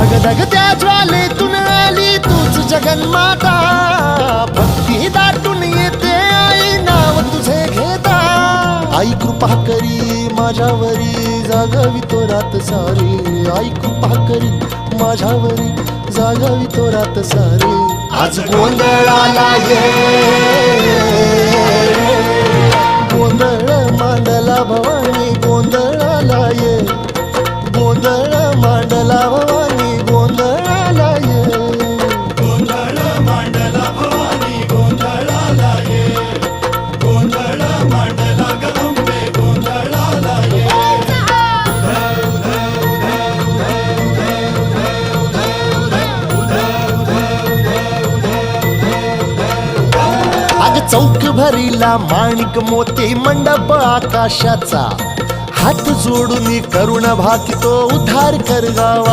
धगधगत्या ज्वालेतून आली तूच जगन्माता, भक्ती दाटून येते आई नाव तुझे घेता. आई कृपा करी माझ्यावरी जागावी तो रात सारी, आई कृपा करी माझ्यावरी जागावी तो रात सारी. आज गोंधळाला ये, गोंधळ मांडला भवानी गोंधळाला ये, गोंधळ मांडला भवानी गोंधळाला ये. गोंधळ मांडला भवानी गोंधळाला ये, गोंधळ मांडला गदंबे गोंधळाला ये. आज चौक भरीला माणिक मोती मंडप आकाशाचा, हात जोडून करुण भाकितो उद्धार कर गावा.